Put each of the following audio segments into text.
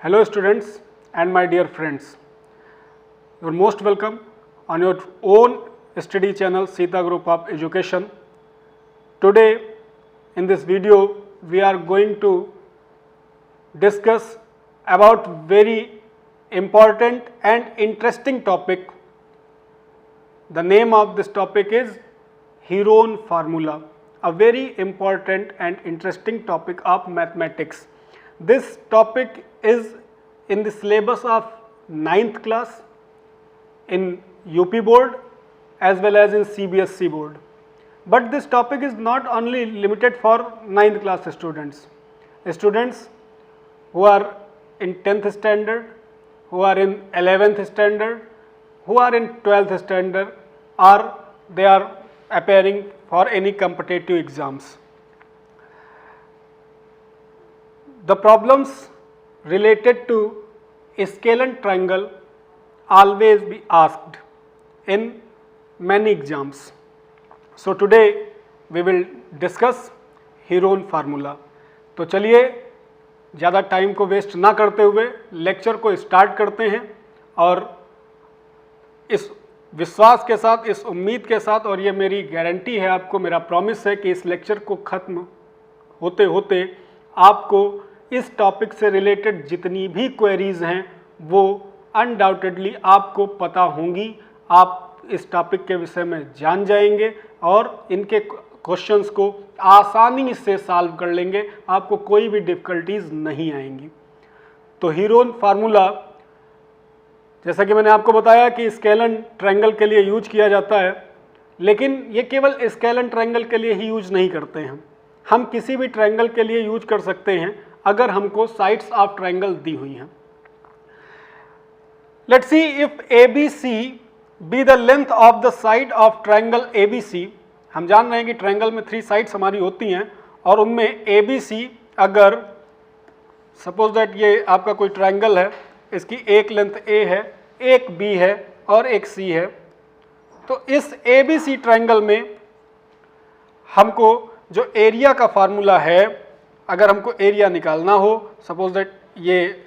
Hello students and my dear friends, you are most welcome on your own study channel Sita Group of Education. Today in this video we are going to discuss about very important and interesting topic. The name of this topic is Heron formula, a very important and interesting topic of mathematics. This topic is in the syllabus of 9th class in UP board as well as in CBSE board. But this topic is not only limited for 9th class students. Students who are in 10th standard, who are in 11th standard, who are in 12th standard, or they are appearing for any competitive exams. The problems related to a scalar triangle always be asked in many exams. So today we will discuss Heron formula. तो चलिए ज़्यादा time को waste ना करते हुए lecture को start करते हैं और इस विश्वास के साथ, इस उम्मीद के साथ, और ये मेरी गारंटी है आपको, मेरा प्रॉमिस है कि इस लेक्चर को ख़त्म होते होते आपको इस टॉपिक से रिलेटेड जितनी भी क्वेरीज़ हैं वो अनडाउटेडली आपको पता होंगी। आप इस टॉपिक के विषय में जान जाएंगे और इनके क्वेश्चंस को आसानी से सॉल्व कर लेंगे, आपको कोई भी डिफ़िकल्टीज नहीं आएंगी। तो हीरोन फार्मूला, जैसा कि मैंने आपको बताया कि स्केलर ट्रायंगल के लिए यूज किया जाता है, लेकिन ये केवल स्केलर ट्रायंगल के लिए ही यूज नहीं करते हैं, हम किसी भी ट्रायंगल के लिए यूज कर सकते हैं अगर हमको साइड्स ऑफ ट्रायंगल दी हुई हैं। Let's see if ABC be the length of the side of triangle ABC। हम जान रहे हैं कि ट्रायंगल में 3 साइड्स हमारी होती हैं और उनमें ABC, अगर सपोज दैट ये आपका कोई ट्रायंगल है, इसकी एक लेंथ A है, एक B है और एक C है, तो इस ABC ट्रायंगल में हमको जो एरिया का फार्मूला है, अगर हमको एरिया निकालना हो, सपोज दैट ये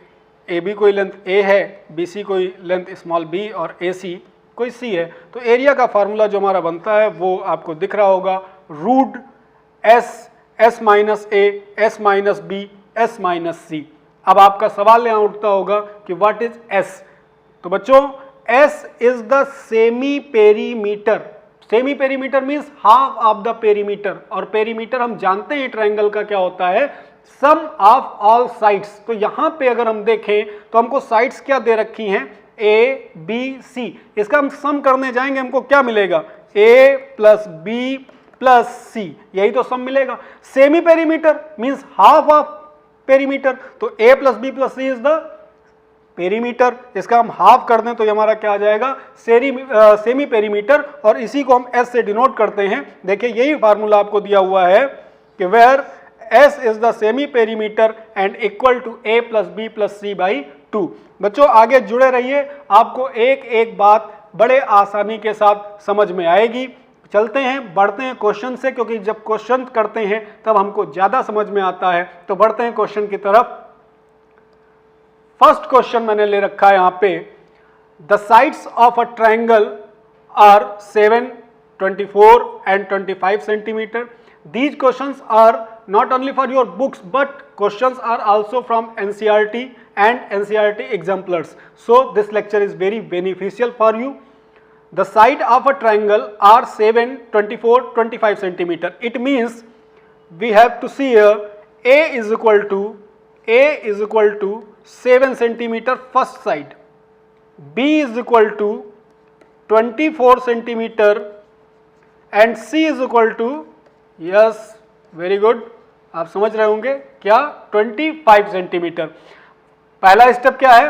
AB कोई लेंथ A है, BC कोई लेंथ स्मॉल b और AC कोई C है, तो एरिया का फार्मूला जो हमारा बनता है वो आपको दिख रहा होगा, root S minus A, S minus B, S minus C। अब आपका सवाल यहाँ उठता होगा कि व्हाट इज S? तो बच्चों S is the semi perimeter. Semi perimeter means half of the perimeter, और पेरीमीटर हम जानते हैं ट्रायंगल का क्या होता है, सम ऑफ ऑल साइड्स। तो यहां पे अगर हम देखें तो हमको साइड्स क्या दे रखी हैं, A B C। इसका हम सम करने जाएंगे, हमको क्या मिलेगा, A plus B plus C, यही तो सम मिलेगा। Semi perimeter means half of perimeter, तो A plus B plus C is the perimeter. इसका हम हाफ कर दें तो ये हमारा क्या आ जाएगा, सेमी पेरीमीटर, और इसी को हम S से डिनोट करते हैं। देखिए यही फार्मूला आपको दिया हुआ है कि where S is the semi perimeter and equal to A plus B plus C by 2। बच्चों आगे जुड़े रहिए, आपको एक एक बात बड़े आसानी के साथ समझ में आएगी। चलते हैं, बढ़ते हैं क्वेश्चन से, क्योंकि जब क्वेश्चन करते हैं तब हमको ज़्यादा समझ में आता है। तो बढ़ते हैं क्वेश्चन की तरफ। फर्स्ट क्वेश्चन मैंने ले रखा है यहाँ पे, the sides of a triangle are 7, 24 and 25 centimeter. These questions are not only for your books but questions are also from NCERT and NCERT exemplars. So this lecture is very beneficial for you. The side of a triangle are 7, 24, 25 centimeter. It means we have to see here A is equal to 7 centimeter first side, B is equal to 24 centimeter and C is equal to, yes very good, आप समझ रहे होंगे क्या, 25 centimetre. पहला step क्या है,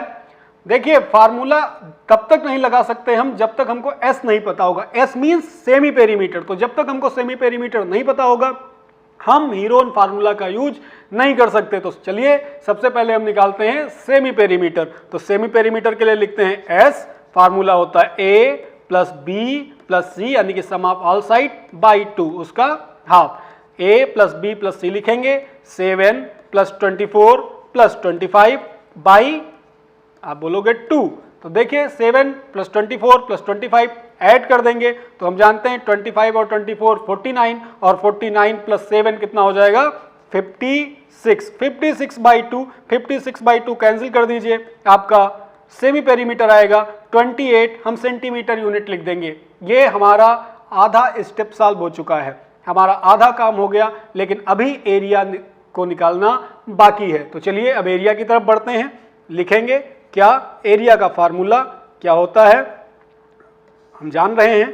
देखिए formula तब तक नहीं लगा सकते हम जब तक हमको S नहीं पता होगा। S मीन्स सेमी पेरीमीटर, तो जब तक हमको सेमी पेरीमीटर नहीं पता होगा हम हीरोन फार्मूला का यूज नहीं कर सकते। तो चलिए सबसे पहले हम निकालते हैं सेमी पेरीमीटर। तो सेमी पेरीमीटर के लिए लिखते हैं S, फार्मूला होता है A plus B plus C, यानी कि सम ऑफ ऑल साइड बाई 2, उसका half. A plus B plus C लिखेंगे, 7 प्लस 24 प्लस 25 बाई आप बोलोगे 2, तो देखिए 7 + 24 + 25 ऐड कर देंगे तो हम जानते हैं 25 और 24 49 और 49 + 7 कितना हो जाएगा 56। 56/2, 56/2 कैंसिल कर दीजिए, आपका सेमी पेरीमीटर आएगा 28, हम सेंटीमीटर यूनिट लिख देंगे। ये हमारा आधा स्टेप सॉल्व हो चुका है, हमारा आधा काम हो गया, लेकिन अभी एरिया को निकालना बाकी है। तो चलिए अब एरिया की तरफ बढ़ते हैं, लिखेंगे क्या एरिया का फार्मूला क्या होता है, हम जान रहे हैं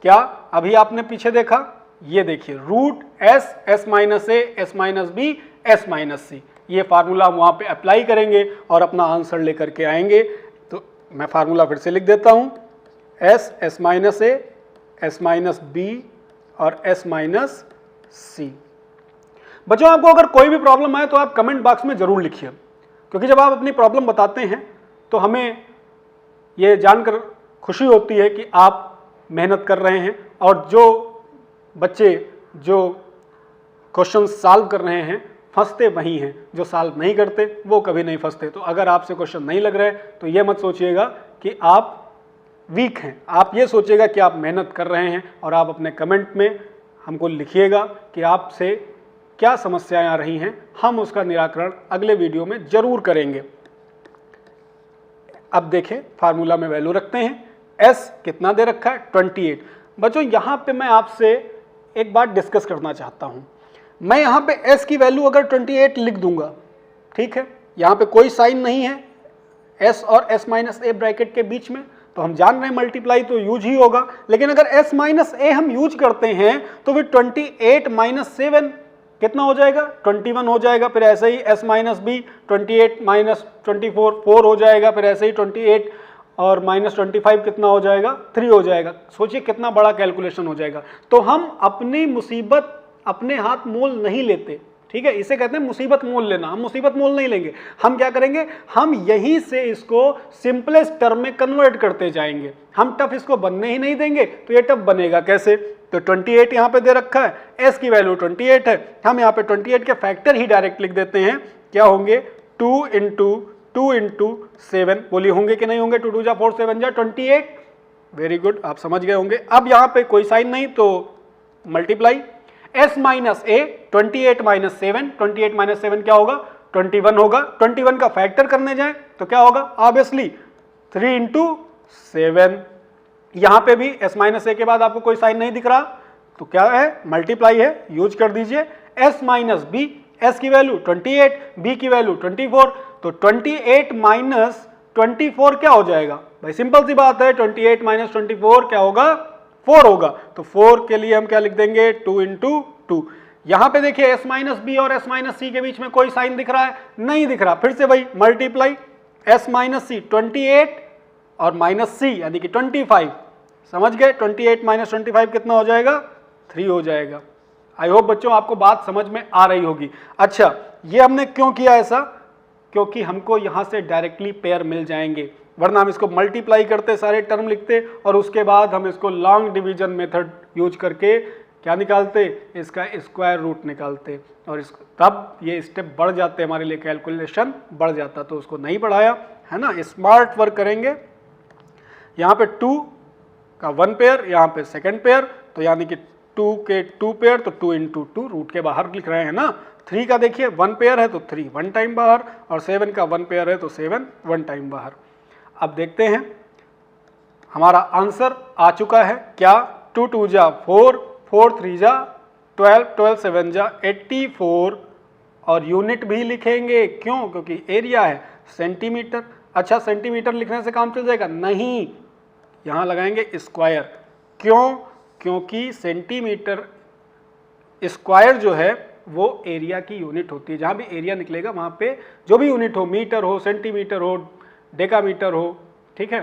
क्या, अभी आपने पीछे देखा, ये देखिए root S, S minus A, S minus B, S minus C, ये फार्मूला हम वहां पे अप्लाई करेंगे और अपना आंसर लेकर के आएंगे। तो मैं फार्मूला फिर से लिख देता हूं, S, S minus A, S minus B और एस माइनस सी। बच्चों आपको अगर कोई भी प्रॉब्लम आए तो आप कमेंट बॉक्स में जरूर लिखिए, क्योंकि जब आप अपनी प्रॉब्लम बताते हैं तो हमें ये जानकर खुशी होती है कि आप मेहनत कर रहे हैं और जो बच्चे जो क्वेश्चन सॉल्व कर रहे हैं फंसते वही हैं, जो सॉल्व नहीं करते वो कभी नहीं फंसते। तो अगर आपसे क्वेश्चन नहीं लग रहे तो ये मत सोचिएगा कि आप वीक हैं, आप ये सोचिएगा कि आप मेहनत कर रहे हैं और आप अपने कमेंट में हमको लिखिएगा कि आपसे क्या समस्याएं आ रही हैं, हम उसका निराकरण अगले वीडियो में जरूर करेंगे। अब देखें फार्मूला में वैल्यू रखते हैं, s कितना दे रखा है 28। बच्चों यहाँ पे मैं आपसे एक बात डिस्कस करना चाहता हूँ, मैं यहाँ पे s की वैल्यू अगर 28 लिख दूंगा, ठीक है, यहाँ पे कोई साइन नहीं है s और s माइनस ए ब्रैकेट के बीच में, तो हम जान रहे हैं मल्टीप्लाई तो यूज ही होगा, लेकिन अगर s माइनस ए हम यूज करते हैं तो फिर 28 - 7 कितना हो जाएगा 21 हो जाएगा, फिर ऐसे ही s माइनस बी 28 - 24 4 हो जाएगा, फिर ऐसे ही 28 और -25 कितना हो जाएगा 3 हो जाएगा। सोचिए कितना बड़ा कैलकुलेशन हो जाएगा। तो हम अपनी मुसीबत अपने हाथ मोल नहीं लेते, ठीक है, इसे कहते हैं मुसीबत मोल लेना। हम मुसीबत मोल नहीं लेंगे, हम क्या करेंगे, हम यहीं से इसको सिंपलेस्ट टर्म में कन्वर्ट करते जाएंगे, हम टफ इसको बनने ही नहीं देंगे। तो ये टफ बनेगा कैसे, तो 28 यहाँ पे दे रखा है, s की वैल्यू 28 है, हम यहाँ पे 28 के फैक्टर ही डायरेक्ट लिख देते हैं, क्या होंगे 2 × 7, बोलिए होंगे कि नहीं होंगे, 2 × 2 = 4 7 = 28, वेरी गुड, आप समझ गए होंगे। अब यहाँ पे कोई साइन नहीं तो मल्टीप्लाई, s माइनस ए 28 - 7, 28 - 7 क्या होगा 21 होगा, 21 का फैक्टर करने जाए तो क्या होगा, ऑब्वियसली 3 × 7। यहां पे भी s माइनस ए के बाद आपको कोई साइन नहीं दिख रहा तो क्या है मल्टीप्लाई है, यूज कर दीजिए, s माइनस बी, s की वैल्यू 28, b की वैल्यू 24, तो 28 - 24 क्या हो जाएगा भाई, सिंपल सी बात है, 28 - 24 क्या होगा 4 होगा, तो 4 के लिए हम क्या लिख देंगे 2 × 2। यहां पे देखिए s माइनस बी और s माइनस सी के बीच में कोई साइन दिख रहा है, नहीं दिख रहा, फिर से वही मल्टीप्लाई, s माइनस सी 28 और माइनस सी यानी कि 25, समझ गए, 28 - 25 कितना हो जाएगा 3 हो जाएगा। आई होप बच्चों आपको बात समझ में आ रही होगी। अच्छा, ये हमने क्यों किया ऐसा, क्योंकि हमको यहाँ से डायरेक्टली पेयर मिल जाएंगे, वरना हम इसको मल्टीप्लाई करते, सारे टर्म लिखते और उसके बाद हम इसको लॉन्ग डिवीजन मेथड यूज करके क्या निकालते, इसका स्क्वायर रूट निकालते, और इसको तब ये स्टेप बढ़ जाते, हमारे लिए कैलकुलेशन बढ़ जाता, तो उसको नहीं बढ़ाया है ना, स्मार्ट वर्क करेंगे। यहाँ पे 2 का 1 पेयर, यहाँ पे सेकंड पेयर, तो यानी कि 2 के 2 पेयर, तो 2 × 2 रूट के बाहर लिख रहे हैं ना। 3 का देखिए 1 पेयर है तो 3 1 टाइम बाहर, और 7 का 1 पेयर है तो 7 1 टाइम बाहर। अब देखते हैं हमारा आंसर आ चुका है क्या, 2 × 2 = 4, 4 × 3 = 12, 12 × 7 = 84, और यूनिट भी लिखेंगे, क्यों, क्योंकि एरिया है सेंटीमीटर। अच्छा, सेंटीमीटर लिखने से काम चल जाएगा, नहीं, यहाँ लगाएंगे स्क्वायर, क्यों, क्योंकि सेंटीमीटर स्क्वायर जो है वो एरिया की यूनिट होती है, जहाँ भी एरिया निकलेगा वहाँ पे जो भी यूनिट हो, मीटर हो, सेंटीमीटर हो, डेकामीटर हो, ठीक है,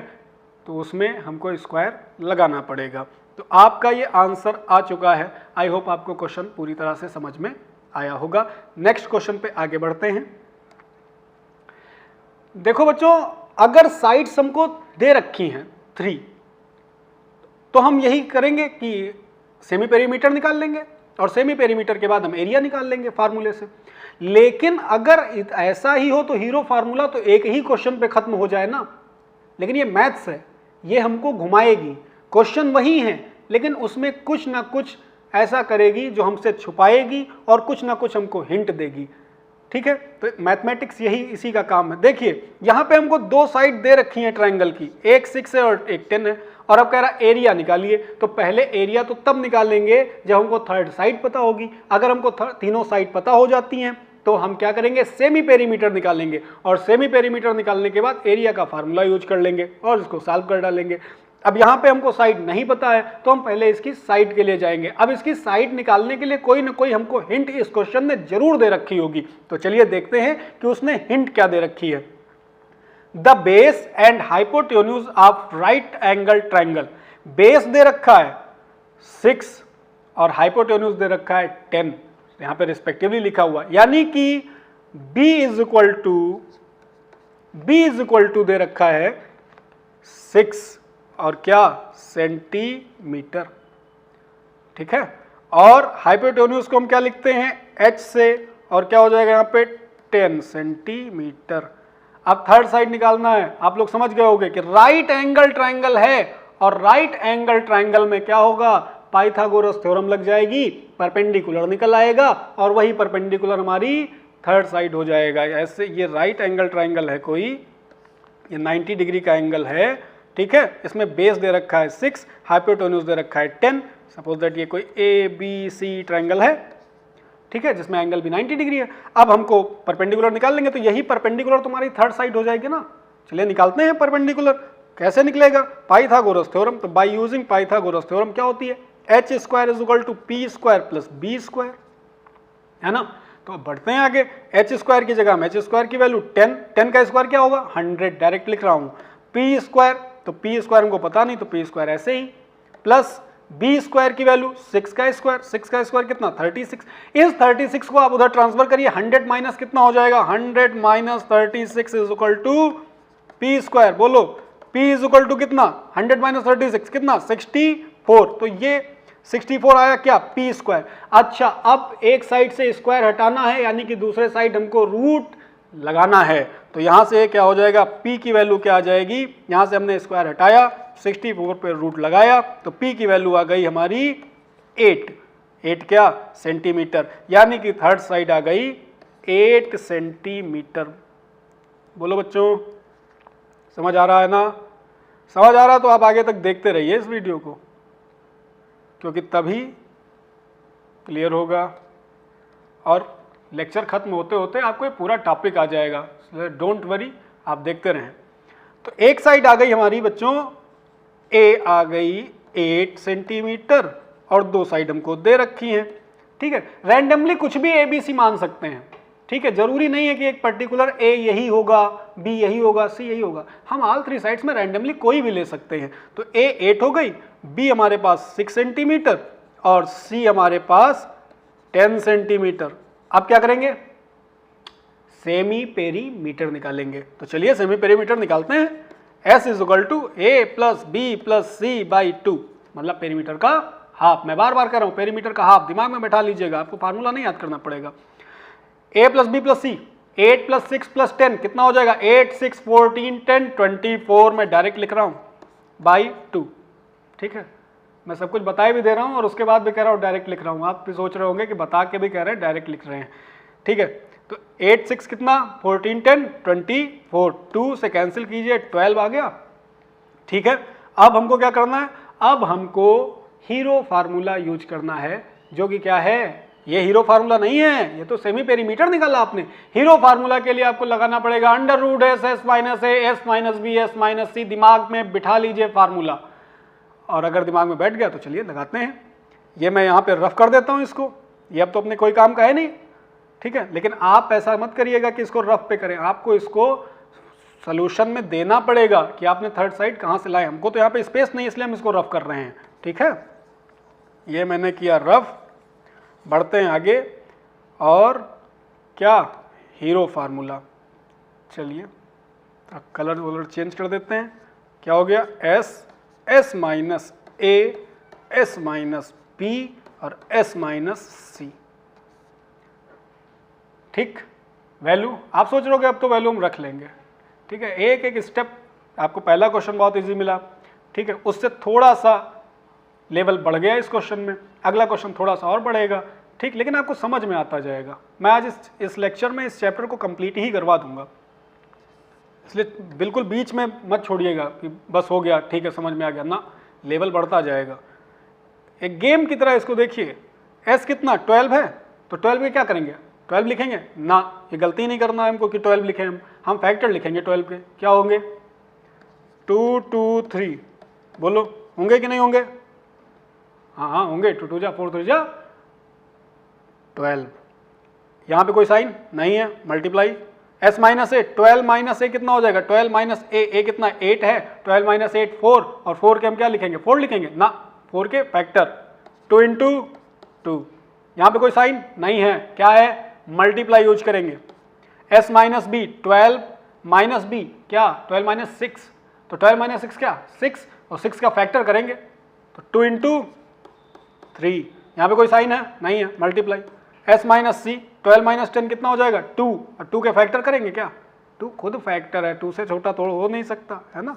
तो उसमें हमको स्क्वायर लगाना पड़ेगा। तो आपका ये आंसर आ चुका है। आई होप आपको क्वेश्चन पूरी तरह से समझ में आया होगा। नेक्स्ट क्वेश्चन पे आगे बढ़ते हैं। देखो बच्चों, अगर साइड्स हमको दे रखी हैं 3, तो हम यही करेंगे कि सेमी पेरीमीटर निकाल लेंगे और सेमी पेरीमीटर के बाद हम एरिया निकाल लेंगे फार्मूले से। लेकिन अगर ऐसा ही हो तो हीरो फार्मूला तो एक ही क्वेश्चन पे खत्म हो जाए ना, लेकिन ये मैथ्स है, ये हमको घुमाएगी। क्वेश्चन वही है लेकिन उसमें कुछ ना कुछ ऐसा करेगी जो हमसे छुपाएगी और कुछ ना कुछ हमको हिंट देगी। ठीक है, तो मैथमेटिक्स यही इसी का काम है। देखिए यहाँ पे हमको दो साइड दे रखी है ट्रायंगल की, एक 6 है और एक 10 है, और अब कह रहा एरिया निकालिए। तो पहले एरिया तो तब निकालेंगे जब हमको थर्ड साइड पता होगी। अगर हमको तीनों साइड पता हो जाती हैं तो हम क्या करेंगे, सेमी पेरीमीटर निकालेंगे, और सेमी पेरीमीटर निकालने के बाद एरिया का फार्मूला यूज कर लेंगे और इसको सॉल्व कर डालेंगे। अब यहाँ पे हमको साइड नहीं पता है तो हम पहले इसकी साइड के लिए जाएंगे। अब इसकी साइड निकालने के लिए कोई ना कोई हमको हिंट इस क्वेश्चन में जरूर दे रखी होगी, तो चलिए देखते हैं कि उसने हिंट क्या दे रखी है। The base and hypotenuse of right angle triangle, base दे रखा है 6 और हाइपोटेन्यूज दे रखा है 10, यहां पे रिस्पेक्टिवली लिखा हुआ, यानी कि b इज इक्वल टू दे रखा है 6 और क्या, सेंटीमीटर। ठीक है, और हाइपोटेन्यूज को हम क्या लिखते हैं, h से, और क्या हो जाएगा यहाँ पे 10 सेंटीमीटर। अब थर्ड साइड निकालना है। आप लोग समझ गए होंगे कि राइट एंगल ट्रायंगल है, और राइट एंगल ट्रायंगल में क्या होगा, पाइथागोरस थ्योरम लग जाएगी, परपेंडिकुलर निकल आएगा, और वही परपेंडिकुलर हमारी थर्ड साइड हो जाएगा। ऐसे ये राइट एंगल ट्रायंगल है कोई, ये 90 डिग्री का एंगल है। ठीक है, इसमें बेस दे रखा है 6, हाइपोटेन्यूज दे रखा है 10। सपोज दैट ये कोई ABC ट्रायंगल है, ठीक है, जिसमें एंगल भी 90 डिग्री है। अब हमको परपेंडिकुलर निकाल लेंगे, तो यही परपेंडिकुलर तुम्हारी थर्ड साइड हो जाएगी ना। चलिए निकालते हैं परपेंडिकुलर, कैसे निकलेगा, पाइथागोरस थ्योरम। तो बाय यूजिंग पाइथागोरस थ्योरम क्या होती है, h² = p² + b², है ना। तो बढ़ते हैं आगे, h² की जगह हम h² की वैल्यू 10 का स्क्वायर क्या होगा 100, डायरेक्ट लिख रहा हूँ। p², तो p² हमको पता नहीं, तो p² ऐसे ही, प्लस b² की वैल्यू 6 का स्क्वायर कितना 36। इस 36 को आप उधर ट्रांसफर करिए, 100 माइनस कितना हो जाएगा, 100 minus 36 is equal to p²। बोलो p इज इक्वल टू कितना, 100 माइनस 36 कितना 64। तो ये 64 आया क्या, p²। अच्छा, अब एक साइड से स्क्वायर हटाना है, यानी कि दूसरे साइड हमको रूट लगाना है। तो यहां से क्या हो जाएगा, p की वैल्यू क्या आ जाएगी, यहां से हमने स्क्वायर हटाया, 64 पे रूट लगाया, तो p की वैल्यू आ गई हमारी 8 क्या, सेंटीमीटर, यानी कि थर्ड साइड आ गई 8 सेंटीमीटर। बोलो बच्चों, समझ आ रहा है ना। समझ आ रहा तो आप आगे तक देखते रहिए इस वीडियो को, क्योंकि तभी क्लियर होगा, और लेक्चर खत्म होते होते आपको ये पूरा टॉपिक आ जाएगा। डोंट वरी, आप देखते रहें। तो एक साइड आ गई हमारी बच्चों, ए आ गई 8 सेंटीमीटर, और दो साइड हमको दे रखी हैं। ठीक है, रैंडमली कुछ भी ABC मान सकते हैं। ठीक है, जरूरी नहीं है कि एक पर्टिकुलर A यही होगा, B यही होगा, C यही होगा। हम ऑल 3 साइड्स में रैंडमली कोई भी ले सकते हैं। तो A 8 हो गई, B हमारे पास 6 सेंटीमीटर, और C हमारे पास 10 सेंटीमीटर। अब क्या करेंगे, सेमी पेरीमीटर निकालेंगे। तो चलिए सेमी पेरीमीटर निकालते हैं। S is equal to A + B + C/2, मतलब पेरीमीटर का हाफ। मैं बार बार कह रहा हूं, पेरीमीटर का हाफ दिमाग में बैठा लीजिएगा, आपको फार्मूला नहीं याद करना पड़ेगा। A + B + C, 8 + 6 + 10 कितना हो जाएगा, 8 6 14 10 24, मैं डायरेक्ट लिख रहा हूं /2। ठीक है, मैं सब कुछ बताए भी दे रहा हूं और उसके बाद भी कह रहा हूं डायरेक्ट लिख रहा हूं। आप भी सोच रहे होंगे कि बता के भी कह रहे हैं, डायरेक्ट लिख रहे हैं। ठीक है, तो 8 6 कितना 14 10 24, 2 से कैंसिल कीजिए, 12 आ गया। ठीक है, अब हमको क्या करना है, अब हमको हीरो फार्मूला यूज करना है, जो कि क्या है, ये हीरो फार्मूला नहीं है, ये तो सेमी पेरीमीटर निकाला आपने। हीरो फार्मूला के लिए आपको लगाना पड़ेगा √S S - A S - B S - C। दिमाग में बिठा लीजिए फार्मूला, और अगर दिमाग में बैठ गया तो चलिए लगाते हैं। ये मैं यहाँ पे रफ कर देता हूँ इसको, ये अब तो अपने कोई काम का है नहीं। ठीक है, लेकिन आप ऐसा मत करिएगा कि इसको रफ पे करें, आपको इसको सोल्यूशन में देना पड़ेगा कि आपने थर्ड साइड कहाँ से लाए। हमको तो यहाँ पे स्पेस नहीं, इसलिए हम इसको रफ कर रहे हैं। ठीक है, ये मैंने किया रफ। बढ़ते हैं आगे, और क्या, हीरो फार्मूला। चलिए कलर वलर चेंज कर देते हैं। क्या हो गया, S S - A S - B और S - C। ठीक, वैल्यू आप सोच रहे हो कि अब तो वैल्यू हम रख लेंगे, ठीक है। एक एक स्टेप, आपको पहला क्वेश्चन बहुत इजी मिला, ठीक है, उससे थोड़ा सा लेवल बढ़ गया इस क्वेश्चन में, अगला क्वेश्चन थोड़ा सा और बढ़ेगा, ठीक, लेकिन आपको समझ में आता जाएगा। मैं आज इस लेक्चर में इस चैप्टर को कंप्लीट ही करवा दूंगा, इसलिए बिल्कुल बीच में मत छोड़िएगा कि बस हो गया, ठीक है, समझ में आ गया ना, लेवल बढ़ता जाएगा। एक गेम की तरह इसको देखिए, एस कितना 12 है, तो 12 में क्या करेंगे, 12 लिखेंगे ना, ये गलती नहीं करना है हमको कि 12 लिखें, हम फैक्टर लिखेंगे 12 के, क्या होंगे 2 2 3, बोलो होंगे कि नहीं होंगे, हाँ होंगे, 2 2 जा 4 3 जा 12। यहाँ पे कोई साइन नहीं है, मल्टीप्लाई s माइनस ए, 12 माइनस ए कितना हो जाएगा, 12 माइनस ए कितना 8 है, 12 माइनस 8 4, और 4 के हम क्या लिखेंगे 4 लिखेंगे ना, 4 के फैक्टर 2 इंटू 2, यहाँ पे कोई साइन नहीं है, क्या है मल्टीप्लाई यूज करेंगे, s minus b 12 minus b क्या 12 माइनस 6, तो 12 माइनस 6 क्या 6, और 6 का फैक्टर करेंगे तो 2 इंटू 3, यहाँ पे कोई साइन है नहीं है, मल्टीप्लाई s माइनस सी 12 माइनस 10 कितना हो जाएगा 2, और 2 के फैक्टर करेंगे क्या, 2 खुद फैक्टर है, 2 से छोटा तो हो नहीं सकता है ना।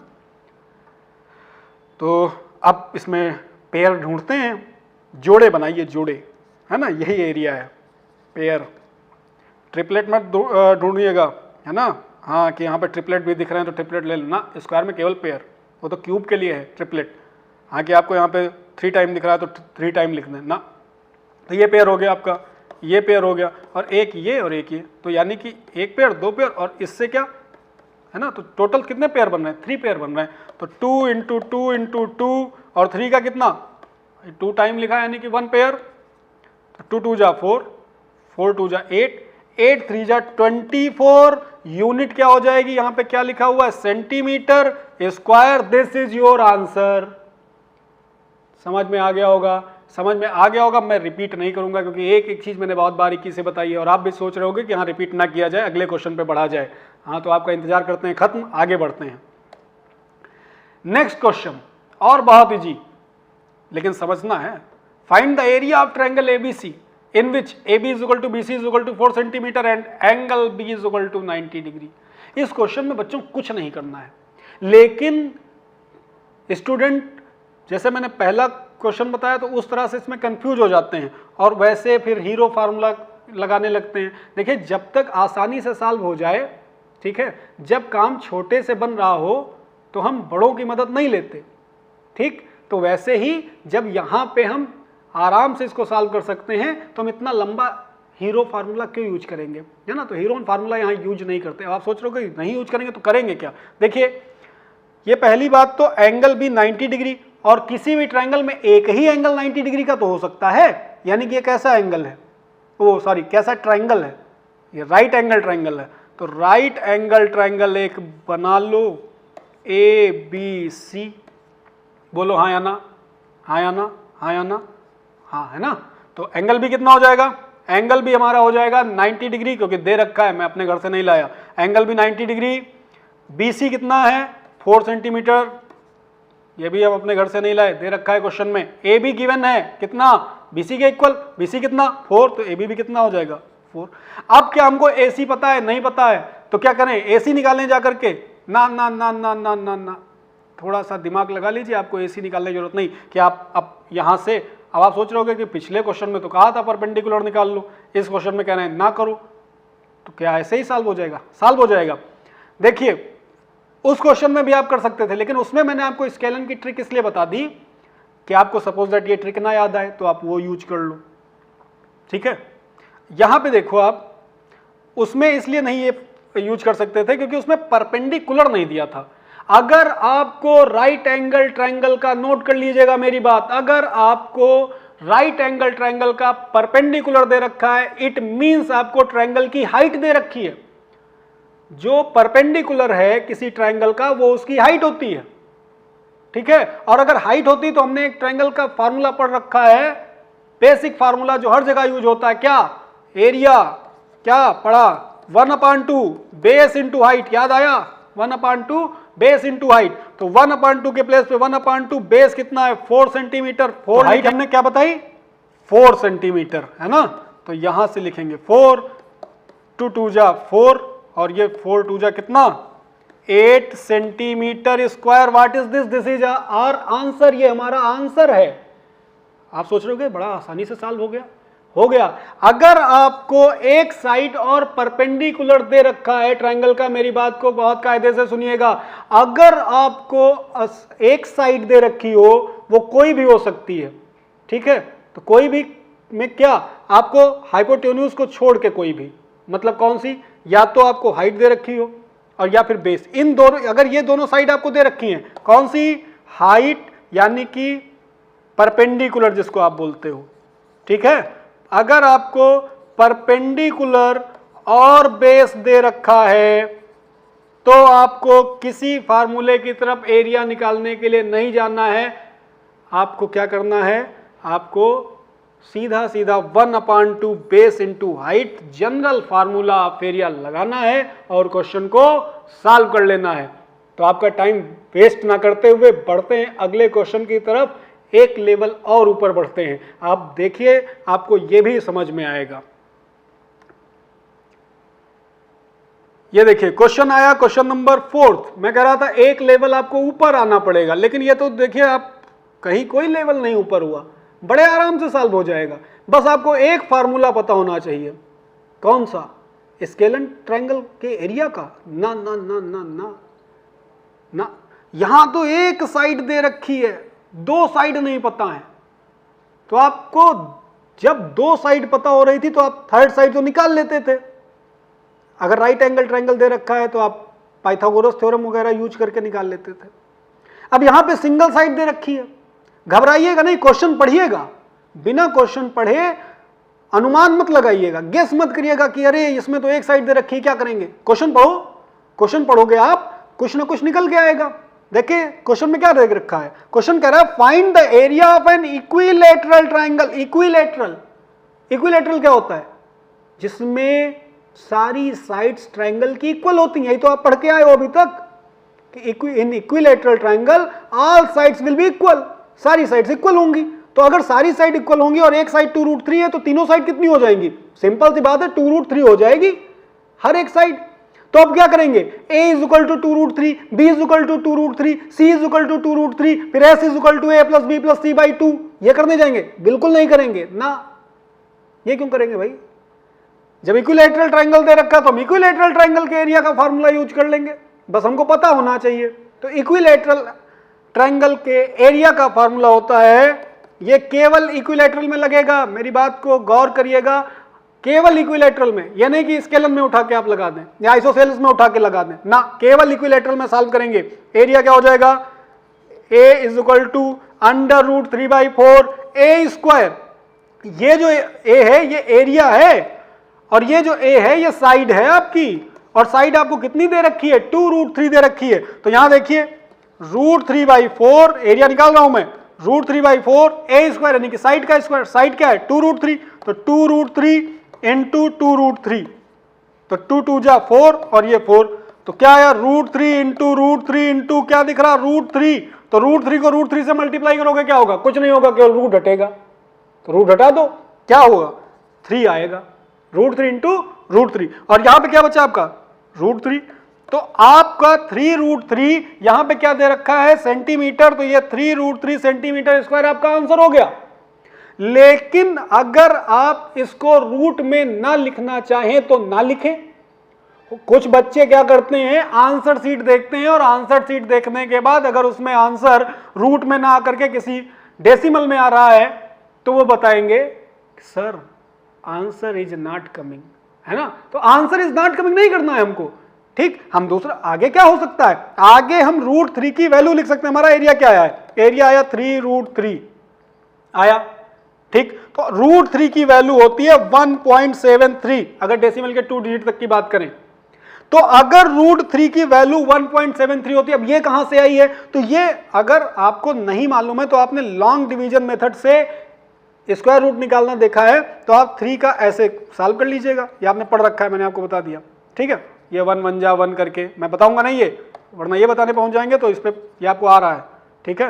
तो अब इसमें पेयर ढूंढते हैं, जोड़े बनाइए, जोड़े है ना, यही एरिया है पेयर, ट्रिपलेट मत ढूंढिएगा है ना, हाँ कि यहाँ पे ट्रिपलेट भी दिख रहे हैं तो ट्रिपलेट ले लेना, स्क्वायर में केवल पेयर, वो तो क्यूब के लिए है ट्रिपलेट, हाँ कि आपको यहाँ पे 3 टाइम दिख रहा है तो 3 टाइम लिख देना, तो ये पेयर हो गया आपका, ये पेयर हो गया, और एक ये और एक ये, तो यानी कि एक पेयर 2 पेयर, और इससे क्या है ना, तो टोटल कितने पेयर बन रहे हैं 3 पेयर बन रहे हैं, तो 2 इंटू 2 इंटू 2, और 3 का कितना 2 टाइम लिखा है यानी कि 1 पेयर, तो 2 2 जा 4, 4 2 जा 8, 8 3 जा 24, यूनिट क्या हो जाएगी, यहाँ पे क्या लिखा हुआ है centimetre square, this is your answer. समझ में आ गया होगा, समझ में आ गया होगा, मैं रिपीट नहीं करूंगा क्योंकि एक एक चीज मैंने बहुत बारीकी से बताई है, और आप भी सोच रहे होगे कि हाँ रिपीट ना किया जाए, अगले क्वेश्चन पे बढ़ा जाए, हाँ तो आपका इंतजार करते हैं, खत्म, आगे बढ़ते हैं। नेक्स्ट क्वेश्चन और बहुत इजी, लेकिन समझना है, find the area of triangle ABC in which AB is equal to BC is equal to 4 centimetre and angle B is equal to 90 degree. इस क्वेश्चन में बच्चों कुछ नहीं करना है, लेकिन स्टूडेंट जैसे मैंने पहला क्वेश्चन बताया तो उस तरह से इसमें कंफ्यूज हो जाते हैं, और वैसे फिर हीरो फार्मूला लगाने लगते हैं। देखिए जब तक आसानी से सॉल्व हो जाए, ठीक है, जब काम छोटे से बन रहा हो तो हम बड़ों की मदद नहीं लेते, ठीक, तो वैसे ही जब यहाँ पे हम आराम से इसको सॉल्व कर सकते हैं तो हम इतना लंबा हीरो फार्मूला क्यों यूज करेंगे, है ना, तो हीरो फार्मूला यहाँ यूज नहीं करते। आप सोच रहे हो कि नहीं यूज करेंगे तो करेंगे क्या, देखिए ये पहली बात तो एंगल भी 90 डिग्री, और किसी भी ट्रायंगल में एक ही एंगल 90 डिग्री का तो हो सकता है, यानी कि ये कैसा एंगल है, ओ सॉरी कैसा ट्रायंगल है, ये राइट एंगल ट्रायंगल है, तो राइट एंगल ट्रायंगल एक बना लो ABC, बोलो हाँ या ना, हाँ या ना, हाँ या ना, हाँ है ना, तो एंगल भी कितना हो जाएगा, एंगल भी हमारा हो जाएगा 90 डिग्री, क्योंकि दे रखा है, मैं अपने घर से नहीं लाया, एंगल भी 90 डिग्री, BC कितना है 4 सेंटीमीटर, ये भी हम अपने घर से नहीं लाए, दे रखा है क्वेश्चन में, AB गिवन है कितना BC के इक्वल, BC कितना 4, तो AB भी कितना हो जाएगा 4। अब क्या हमको AC पता है, नहीं पता है, तो क्या करें AC निकालें जा करके, ना ना ना ना ना ना ना, थोड़ा सा दिमाग लगा लीजिए, आपको AC निकालने की जरूरत नहीं कि आप अब यहाँ से, अब आप सोच रहे होगे कि पिछले क्वेश्चन में तो कहा था परपेंडिकुलर निकाल लो, इस क्वेश्चन में कह रहे हैं ना करो, तो क्या ऐसे ही सॉल्व हो जाएगा, सॉल्व हो जाएगा। देखिए उस क्वेश्चन में भी आप कर सकते थे, लेकिन उसमें मैंने आपको स्केलन की ट्रिक इसलिए बता दी कि आपको सपोज दैट ये ट्रिक ना याद आए तो आप वो यूज कर लो, ठीक है। यहां पे देखो आप, उसमें इसलिए नहीं ये यूज कर सकते थे क्योंकि उसमें परपेंडिकुलर नहीं दिया था। अगर आपको राइट एंगल ट्रायंगल का, नोट कर लीजिएगा मेरी बात, अगर आपको राइट एंगल ट्रायंगल का परपेंडिकुलर दे रखा है, इट मींस आपको ट्रायंगल की हाइट दे रखी है। जो परपेंडिकुलर है किसी ट्रायंगल का वो उसकी हाइट होती है, ठीक है, और अगर हाइट होती तो हमने एक ट्रायंगल का फार्मूला पढ़ रखा है, बेसिक फार्मूला जो हर जगह यूज होता है, क्या एरिया, क्या पढ़ा 1/2 बेस इंटू हाइट, याद आया 1/2 बेस इंटू हाइट, तो 1/2 के प्लेस पे 1/2 बेस कितना है 4 सेंटीमीटर, 4 हाइट हमने क्या बताई 4 सेंटीमीटर है ना, तो यहां से लिखेंगे 4, टू टू जा 4 और ये 4 टू जा कितना 8 centimetre square. What is this? This is our answer, ये हमारा आंसर है। आप सोच रहे हो बड़ा आसानी से सॉल्व हो गया। अगर आपको एक साइड और परपेंडिकुलर दे रखा है ट्रायंगल का, मेरी बात को बहुत कायदे से सुनिएगा, अगर आपको एक साइड दे रखी हो, वो कोई भी हो सकती है, ठीक है, तो कोई भी में क्या आपको हाइपोटेन्यूज को छोड़ के कोई भी, मतलब कौन सी, या तो आपको हाइट दे रखी हो और या फिर बेस, इन दोनों, अगर ये दोनों साइड आपको दे रखी हैं, कौन सी, हाइट यानी कि परपेंडिकुलर जिसको आप बोलते हो, ठीक है, अगर आपको परपेंडिकुलर और बेस दे रखा है तो आपको किसी फार्मूले की तरफ एरिया निकालने के लिए नहीं जाना है। आपको क्या करना है, आपको सीधा सीधा 1/2 base into height general formula of area लगाना है और क्वेश्चन को सॉल्व कर लेना है। तो आपका टाइम वेस्ट ना करते हुए बढ़ते हैं अगले क्वेश्चन की तरफ, एक लेवल और ऊपर बढ़ते हैं। आप देखिए, आपको यह भी समझ में आएगा। ये देखिए क्वेश्चन आया, क्वेश्चन नंबर 4। मैं कह रहा था एक लेवल आपको ऊपर आना पड़ेगा, लेकिन ये तो देखिए आप कहीं कोई लेवल नहीं ऊपर हुआ, बड़े आराम से सॉल्व हो जाएगा। बस आपको एक फार्मूला पता होना चाहिए, कौन सा, स्केलन ट्रायंगल के एरिया का। ना ना ना ना ना ना, यहां तो एक साइड दे रखी है, दो साइड नहीं पता है। तो आपको जब दो साइड पता हो रही थी तो आप थर्ड साइड तो निकाल लेते थे। अगर राइट एंगल ट्रायंगल दे रखा है तो आप पाइथागोरस थ्योरम वगैरह यूज करके निकाल लेते थे। अब यहां पे सिंगल साइड दे रखी है, घबराइएगा नहीं, क्वेश्चन पढ़िएगा, बिना क्वेश्चन पढ़े अनुमान मत लगाइएगा, गेस मत करिएगा कि अरे इसमें तो एक साइड दे रखी है क्या करेंगे। क्वेश्चन पढ़ो, क्वेश्चन पढ़ोगे आप, कुछ ना कुछ निकल के आएगा। देखिए क्वेश्चन में क्या दे रखा है, क्वेश्चन कह रहा है find the area of an equilateral triangle. Equilateral, equilateral क्या होता है, जिसमें सारी साइड्स ट्रायंगल की इक्वल होती हैं। यही तो आप पढ़ के आए हो अभी तक कि in equilateral triangle all sides will be equal, सारी साइड्स इक्वल होंगी। तो अगर सारी साइड इक्वल होंगी और एक साइड 2√3 है तो तीनों साइड कितनी हो जाएंगी, सिंपल सी बात है 2√3 हो जाएगी हर एक साइड। तो अब क्या करेंगे, a is equal to 2√3, b is equal to 2√3, c is equal to 2√3, फिर s is equal to a plus b plus c by 2। ये करने जाएंगे, बिल्कुल नहीं करेंगे ना। ये क्यों करेंगे भाई, जब इक्विलैटरल ट्रायंगल दे रखा तो हम इक्विलैटरल ट्रायंगल के एरिया का फार्मूला यूज कर लेंगे, बस हमको पता होना चाहिए। तो इक्विलैटरल ट्रायंगल के एरिया का फार्मूला होता है, ये केवल इक्विलैटरल में लगेगा, मेरी बात को गौर करिएगा, केवल इक्विलैटरल में, ये नहीं कि स्केलर में उठा के आप लगा दें या आइसोसेल्स में उठा के लगा दें ना, केवल इक्विलैटरल में सॉल्व करेंगे। एरिया क्या हो जाएगा, a is equal to √3/4 a square. ये जो a है ये एरिया है और ये जो a है ये साइड है आपकी, और साइड आपको कितनी दे रखी है, 2√3 दे रखी है। तो यहां देखिए √3/4 एरिया निकाल रहा हूं मैं, √3/4 a स्क्वायर यानी कि साइड का स्क्वायर, साइड क्या है 2√3, तो 2√3 इंटू 2√3, तो 2 2 जा 4 और ये 4, तो क्या आया √3 इंटू √3 इंटू क्या दिख रहा √3, तो √3 को √3 से मल्टीप्लाई करोगे क्या होगा, कुछ नहीं होगा, केवल रूट हटेगा, तो रूट हटा दो, क्या होगा 3 आएगा, √3 इंटू √3, और यहां पे क्या बचा आपका √3, तो आपका 3√3 यहां पे क्या दे रखा है सेंटीमीटर, तो ये 3√3 सेंटीमीटर स्क्वायर आपका आंसर हो गया। लेकिन अगर आप इसको रूट में ना लिखना चाहें तो ना लिखें। कुछ बच्चे क्या करते हैं, आंसर शीट देखते हैं और आंसर शीट देखने के बाद अगर उसमें आंसर रूट में ना आकर के किसी डेसिमल में आ रहा है तो वो बताएंगे sir answer is not coming, है ना। तो आंसर इज नॉट कमिंग नहीं करना है हमको, ठीक। हम दूसरा आगे क्या हो सकता है, आगे हम √3 की वैल्यू लिख सकते हैं। हमारा एरिया क्या आया है, एरिया आया 3√3 आया, ठीक। तो √3 की वैल्यू होती है 1.73 अगर डेसिमल के 2 डिजिट तक की बात करें। तो अगर √3 की वैल्यू 1.73 होती है, अब ये कहां से आई है, तो ये अगर आपको नहीं मालूम है तो आपने लॉन्ग डिवीजन मेथड से स्क्वायर रूट निकालना देखा है, तो आप 3 का ऐसे सॉल्व कर लीजिएगा, ये आपने पढ़ रखा है, मैंने आपको बता दिया, ठीक है। ये 1 1 जा 1 करके मैं बताऊंगा नहीं ये, वरना ये बताने पहुंच जाएंगे, तो इस पे ये आपको आ रहा है, ठीक है।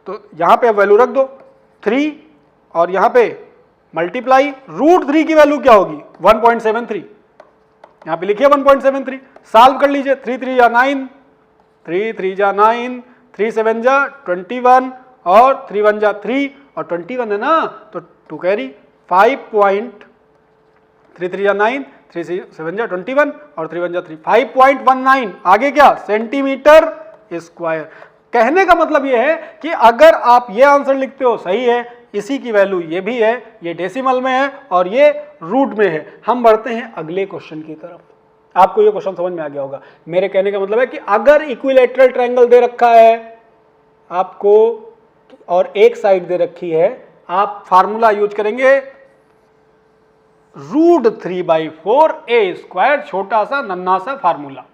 तो यहां पे आप वैल्यू रख दो 3 और यहां पे मल्टीप्लाई √3 की वैल्यू क्या होगी 1.73, यहाँ पे लिखिए 1.73, सॉल्व कर लीजिए। 3 3 जा 9, 3 3 जा 9, 3 7 जा 21 और 3 1 जा 3 और 21 है ना, तो 2 कैरी 5.3 3 जा 9, 3 7 जा 21 और 3 1 जा 3, 5.19। आगे क्या, सेंटीमीटर स्क्वायर। कहने का मतलब ये है कि अगर आप ये आंसर लिखते हो सही है, इसी की वैल्यू ये भी है, ये डेसिमल में है और ये रूट में है। हम बढ़ते हैं अगले क्वेश्चन की तरफ। आपको ये क्वेश्चन समझ में आ गया होगा। मेरे कहने का मतलब है कि अगर इक्विलैटरल ट्रायंगल दे रखा है आपको और एक साइड दे रखी है, आप फार्मूला यूज करेंगे √3/4 a स्क्वायर, छोटा सा नन्हा सा फार्मूला,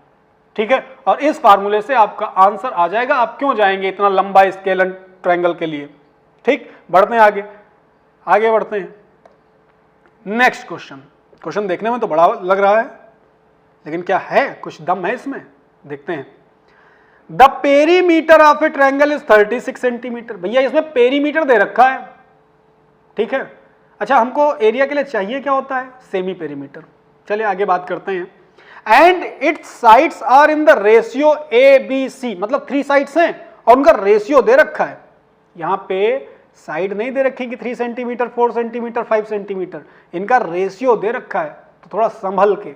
ठीक है। और इस फार्मूले से आपका आंसर आ जाएगा। आप क्यों जाएंगे इतना लंबा स्केलर ट्रायंगल के लिए, ठीक। बढ़ते हैं आगे, आगे बढ़ते हैं। नेक्स्ट क्वेश्चन देखने में तो बड़ा लग रहा है, लेकिन क्या है, कुछ दम है इसमें, देखते हैं। The perimeter of A triangle is 36 centimetre. भैया इसमें पेरीमीटर दे रखा है, ठीक है। अच्छा, हमको एरिया के लिए चाहिए क्या होता है, सेमी पेरीमीटर। चलिए आगे बात करते हैं। And it's sides are in the ratio ABC, मतलब 3 साइड्स हैं और उनका रेशियो दे रखा है। यहां पे साइड नहीं दे रखी कि 3 सेंटीमीटर, 4 सेंटीमीटर, 5 सेंटीमीटर, इनका रेशियो दे रखा है। तो थोड़ा संभल के,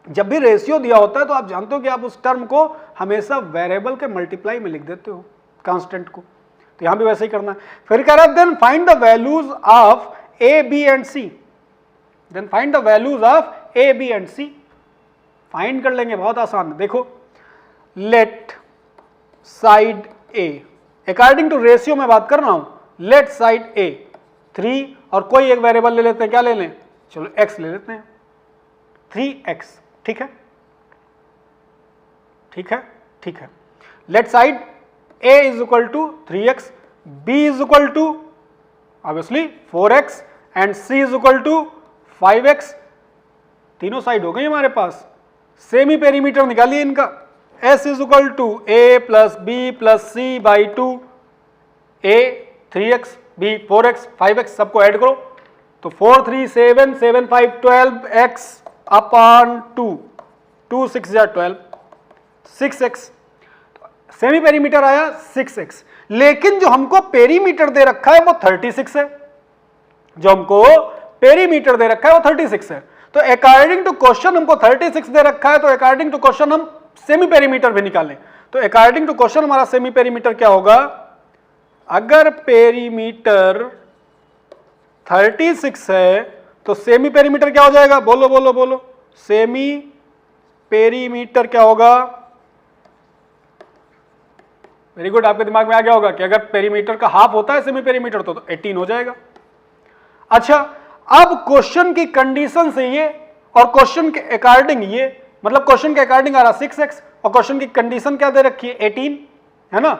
जब भी रेशियो दिया होता है तो आप जानते हो कि आप उस टर्म को हमेशा वेरिएबल के मल्टीप्लाई में लिख देते हो, कांस्टेंट को। तो यहां भी वैसे ही करना है। फिर कह रहा है then find the values of A, B and C। Then find the values of A, B and C। Find कर लेंगे, बहुत आसान है। देखो, let side A, according to ratio में बात कर रहा हूं, लेट साइड A 3 और कोई एक वेरिएबल ले लेते हैं, क्या ले लें, चलो x ले लेते हैं, 3x, ठीक है, ठीक है, ठीक है। Let side A is equal to 3x, B is equal to obviously 4x and C is equal to 5x। तीनों साइड हो गई हमारे पास। सेमी पेरीमीटर निकालिए इनका। S is equal to A plus B plus C by 2, A 3x, B 4x, 5x, सबको add करो तो 4 3 7 7 5 12x upon 2, 2 6 जा 12, 6x। सेमी पेरीमीटर आया 6x, लेकिन जो हमको पेरीमीटर दे रखा है वो 36 है। जो हमको पेरीमीटर दे रखा है वो 36 है। तो अकॉर्डिंग टू क्वेश्चन हमको 36 दे रखा है, तो अकॉर्डिंग टू क्वेश्चन हम सेमी पेरीमीटर भी निकालें। तो अकॉर्डिंग टू क्वेश्चन हमारा सेमी पेरीमीटर क्या होगा, अगर पेरीमीटर 36 है तो सेमी पेरीमीटर क्या हो जाएगा, बोलो बोलो बोलो, सेमी पेरीमीटर क्या होगा। वेरी गुड, आपके दिमाग में आ गया होगा कि अगर पेरीमीटर का हाफ होता है सेमी पेरीमीटर तो 18 हो जाएगा। अच्छा, अब क्वेश्चन की कंडीशन से ये और क्वेश्चन के अकॉर्डिंग ये, मतलब क्वेश्चन के अकॉर्डिंग आ रहा 6x और क्वेश्चन की कंडीशन क्या दे रखी है 18, है ना।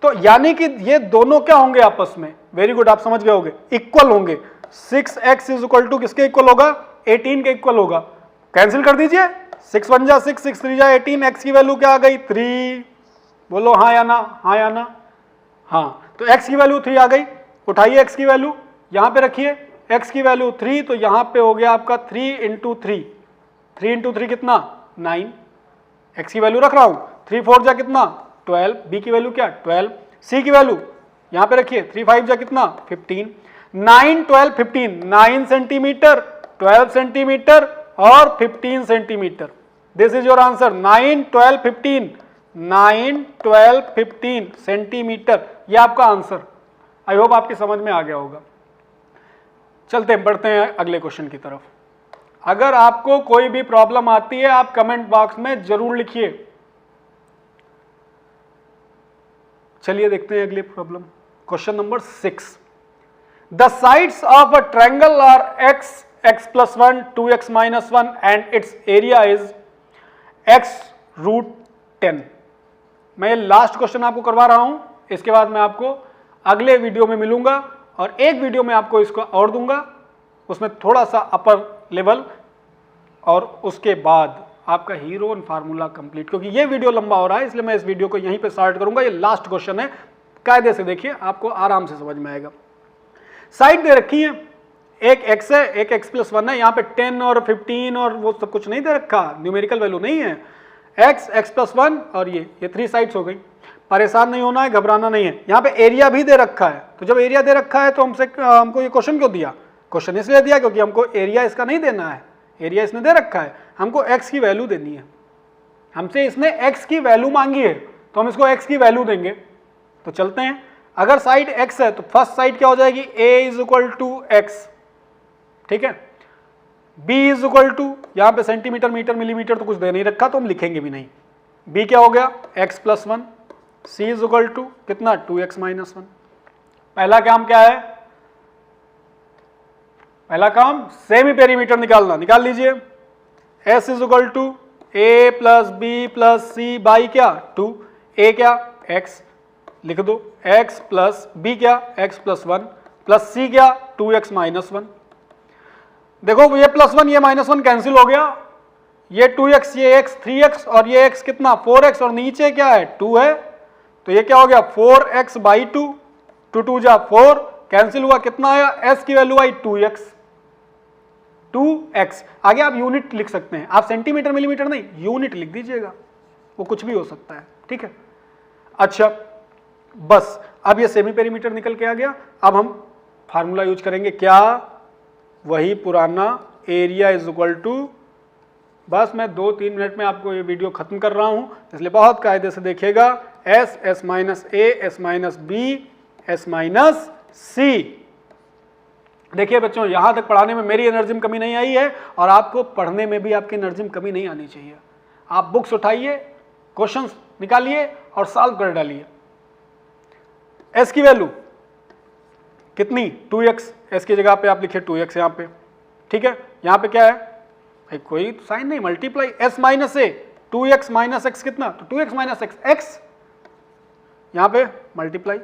तो यानी कि ये दोनों क्या होंगे आपस में, वेरी गुड, आप समझ गए होंगे, इक्वल होंगे। 6x इज इक्वल टू किसके इक्वल होगा, 18 के इक्वल होगा। कैंसिल कर दीजिए, 6 1 जा 6, 6 3 जा 18, x की वैल्यू क्या आ गई 3, बोलो हाँ या ना, हाँ या ना, हाँ। तो x की वैल्यू 3 आ गई, उठाइए x की वैल्यू यहां पे रखिए, x की वैल्यू 3, तो यहां पे हो गया आपका 3 इंटू 3, 3 इंटू 3 कितना 9, x की वैल्यू रख रहा हूं, 3 4 जा कितना 12, b की वैल्यू क्या 12, c की वैल्यू यहां पे रखिए 3 5 जा कितना 15, 9 12 15, 9 सेंटीमीटर, 12 सेंटीमीटर और 15 centimetre. This is your answer, 9 12 15, 9 12 15 centimetre, ये आपका आंसर। आई होप आपकी समझ में आ गया होगा। चलते बढ़ते हैं अगले क्वेश्चन की तरफ। अगर आपको कोई भी प्रॉब्लम आती है आप कमेंट बॉक्स में जरूर लिखिए। चलिए देखते हैं अगले problem, question number 6। The sides of a triangle are x, x plus 1, 2x minus 1 and its area is x √10। मैं ये लास्ट क्वेश्चन आपको करवा रहा हूं, इसके बाद मैं आपको अगले वीडियो में मिलूंगा और एक वीडियो में आपको इसको और दूंगा, उसमें थोड़ा सा अपर लेवल, और उसके बाद आपका हीरोइन फार्मूला कंप्लीट। क्योंकि ये वीडियो लंबा हो रहा है इसलिए मैं इस वीडियो को यहीं पे स्टार्ट करूंगा। ये लास्ट क्वेश्चन है, कायदे से देखिए, आपको आराम से समझ में आएगा। साइड दे रखी है एक x है, एक x प्लस 1 है, यहाँ पे 10 और 15 और वो सब कुछ नहीं दे रखा, न्यूमेरिकल वैल्यू नहीं है, x प्लस 1 और ये 3 साइड्स हो गई। परेशान नहीं होना है, घबराना नहीं है। यहाँ पे एरिया भी दे रखा है, तो जब एरिया दे रखा है तो हमको ये क्वेश्चन क्यों दिया? क्वेश्चन इसलिए दिया क्योंकि हमको एरिया इसका नहीं देना है, एरिया इसने दे रखा है, हमको x की वैल्यू देनी है। हमसे इसने x की वैल्यू मांगी है तो हम इसको x की वैल्यू देंगे। तो चलते हैं, अगर साइड x है तो फर्स्ट साइड क्या हो जाएगी, a is equal to x, ठीक है। b इज इक्वल टू, यहां पे सेंटीमीटर मीटर मिलीमीटर तो कुछ दे नहीं रखा तो हम लिखेंगे भी नहीं। b क्या हो गया, x plus 1, c is equal to कितना, 2x माइनस 1। पहला काम क्या है, पहला काम सेमी पेरीमीटर निकालना, निकाल लीजिए। s is equal to a plus b plus c by क्या 2, a क्या x लिख दो, x प्लस बी क्या x प्लस 1 प्लस c क्या 2x माइनस 1। देखो ये प्लस 1 ये माइनस 1 कैंसिल हो गया, ये 2x ये x 3x और ये x कितना 4x और नीचे क्या है 2 है, तो ये क्या हो गया 4x बाई 2, 2 2 जा 4 कैंसिल हुआ, कितना आया s की वैल्यू आई 2x। आगे आप यूनिट लिख सकते हैं, आप सेंटीमीटर मिलीमीटर नहीं यूनिट लिख दीजिएगा, वो कुछ भी हो सकता है, ठीक है। अच्छा बस अब ये सेमी पेरीमीटर निकल के आ गया। अब हम फार्मूला यूज करेंगे, क्या, वही पुराना एरिया इज इक्वल टू, बस मैं 2-3 मिनट में आपको ये वीडियो खत्म कर रहा हूं इसलिए बहुत कायदे से देखिएगा। s minus a, s minus b, s minus c। देखिए बच्चों, यहां तक पढ़ाने में मेरी एनर्जी में कमी नहीं आई है और आपको पढ़ने में भी आपकी एनर्जी में कमी नहीं आनी चाहिए। आप बुक्स उठाइए, क्वेश्चंस निकालिए और सॉल्व कर डालिए। s की वैल्यू कितनी 2x, s की जगह पे आप लिखिए 2x यहाँ पे, ठीक है। यहाँ पे क्या है भाई, कोई साइन नहीं, multiply, s minus a 2x minus x कितना, तो 2x माइनस x यहाँ पे multiply,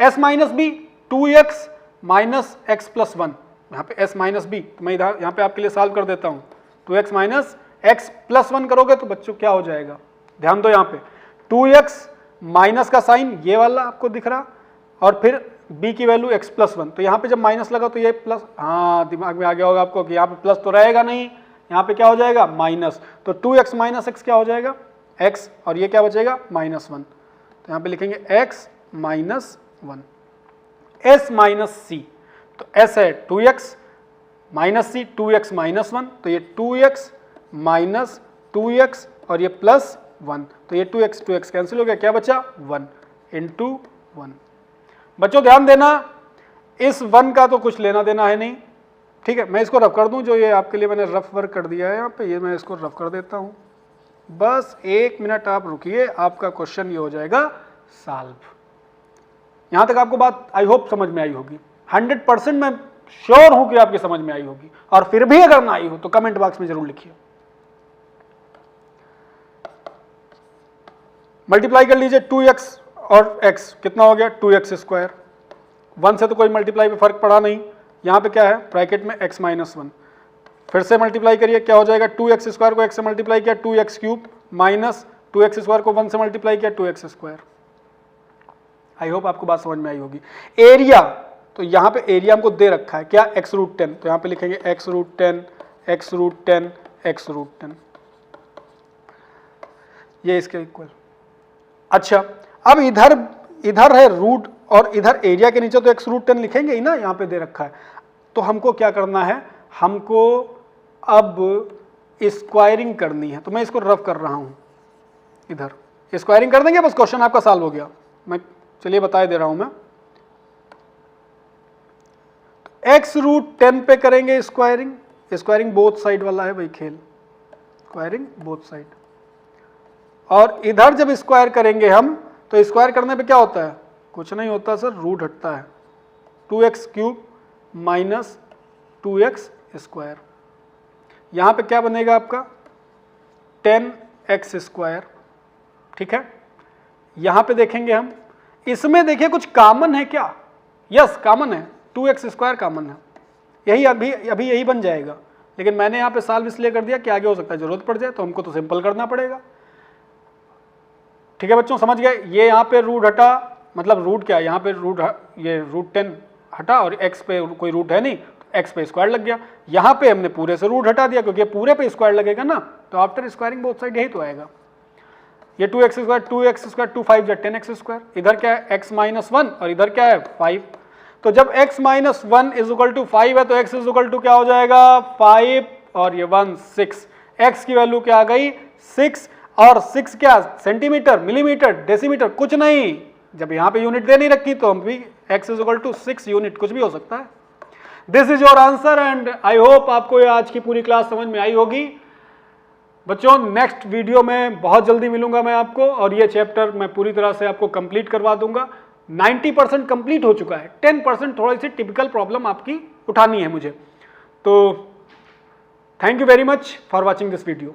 s minus b 2x minus x plus 1, यहाँ पे s माइनस b, तो मैं इधर यहाँ पे आपके लिए सॉल्व कर देता हूँ। 2x माइनस x प्लस 1 करोगे तो बच्चों क्या हो जाएगा, ध्यान दो यहाँ पे 2x माइनस का साइन ये वाला आपको दिख रहा और फिर b की वैल्यू x प्लस 1, तो यहाँ पे जब माइनस लगा तो ये प्लस, हाँ दिमाग में आ गया होगा आपको कि यहाँ पे प्लस तो रहेगा नहीं, यहाँ पे क्या हो जाएगा माइनस, तो 2x माइनस x क्या हो जाएगा x और ये क्या बचेगा माइनस 1, तो यहाँ पे लिखेंगे x minus 1। s minus c, तो s है 2x minus c 2x minus 1, तो ये 2x माइनस 2x और ये प्लस 1, तो ये 2x कैंसिल हो गया, क्या बचा 1 इंटू 1। बच्चों ध्यान देना, इस 1 का तो कुछ लेना देना है नहीं, ठीक है। मैं इसको रफ कर दूं, जो ये आपके लिए मैंने रफ वर्क कर दिया है यहाँ पे, ये मैं इसको रफ कर देता हूँ। बस 1 मिनट आप रुकिए, आपका क्वेश्चन ये हो जाएगा सॉल्व। यहाँ तक आपको बात आई होप समझ में आई होगी, 100% मैं श्योर हूं कि आपकी समझ में आई होगी, और फिर भी अगर ना आई हो तो कमेंट बॉक्स में जरूर लिखिए। मल्टीप्लाई कर लीजिए 2x और x, कितना हो गया 2x स्क्वायर, 1 से तो कोई मल्टीप्लाई पे फर्क पड़ा नहीं, यहाँ पे क्या है ब्रैकेट में x माइनस 1, फिर से मल्टीप्लाई करिए, क्या हो जाएगा 2x स्क्वायर को x से मल्टीप्लाई किया 2x cube minus 2x square को 1 से मल्टीप्लाई किया 2x स्क्वायर। आई होप आपको बात समझ में आई होगी। एरिया, तो यहाँ पे एरिया हमको दे रखा है क्या x रूट 10, तो यहाँ पे लिखेंगे x root 10, x root 10, x root 10, ये इसके इक्वल। अच्छा अब इधर है रूट और इधर एरिया के नीचे तो x रूट 10 लिखेंगे ही ना, यहाँ पे दे रखा है, तो हमको क्या करना है, हमको अब स्क्वायरिंग करनी है, तो मैं इसको रफ कर रहा हूँ, इधर स्क्वायरिंग कर देंगे, बस क्वेश्चन आपका सॉल्व हो गया। मैं चलिए बता दे रहा हूं मैं, x रूट 10 पे करेंगे स्क्वायरिंग, स्क्वायरिंग बोथ साइड वाला है भाई खेल, स्क्वायरिंग बोथ साइड, और इधर जब स्क्वायर करेंगे हम तो स्क्वायर करने पे क्या होता है, कुछ नहीं होता सर, रूट हटता है, 2x cube minus 2x square, यहां पे क्या बनेगा आपका 10x स्क्वायर, ठीक है। यहां पे देखेंगे हम, इसमें देखिए कुछ कॉमन है क्या, यस कॉमन है, 2x स्क्वायर कॉमन है, यही अभी यही बन जाएगा, लेकिन मैंने यहाँ पे सॉल्व इसलिए कर दिया कि आगे हो सकता है जरूरत पड़ जाए, तो हमको तो सिंपल करना पड़ेगा, ठीक है बच्चों समझ गए। ये यहाँ पे रूट हटा, मतलब रूट क्या है, यहाँ पे रूट ये रूट 10 हटा और x पे कोई रूट है नहीं, एक्स पे स्क्वायर लग गया। यहाँ पे हमने पूरे से रूट हटा दिया क्योंकि पूरे पे स्क्वायर लगेगा ना, तो आफ्टर स्क्वायरिंग बोथ साइड यही तो आएगा। ये 2x स्क्वायर 2 5 या 10x स्क्वायर, इधर क्या है x माइनस 1 और इधर क्या है 5। तो जब x minus 1 is equal to 5 है तो x इज इक्वल टू क्या हो जाएगा 5 और ये 1 6। x की वैल्यू क्या आ गई 6, और 6 क्या सेंटीमीटर, मिलीमीटर, डेसीमीटर, कुछ नहीं। जब यहाँ पे यूनिट दे नहीं रखी तो हम भी x is equal to 6 unit, कुछ भी हो सकता है। This is your answer and I hope आपको ये आज की पूरी क्लास समझ में आई होगी। बच्चों नेक्स्ट वीडियो में बहुत जल्दी मिलूंगा मैं आपको, और ये चैप्टर मैं पूरी तरह से आपको कंप्लीट करवा दूंगा। 90% कंप्लीट हो चुका है, 10% थोड़ी सी टिपिकल प्रॉब्लम आपकी उठानी है मुझे। तो thank you very much for watching this video.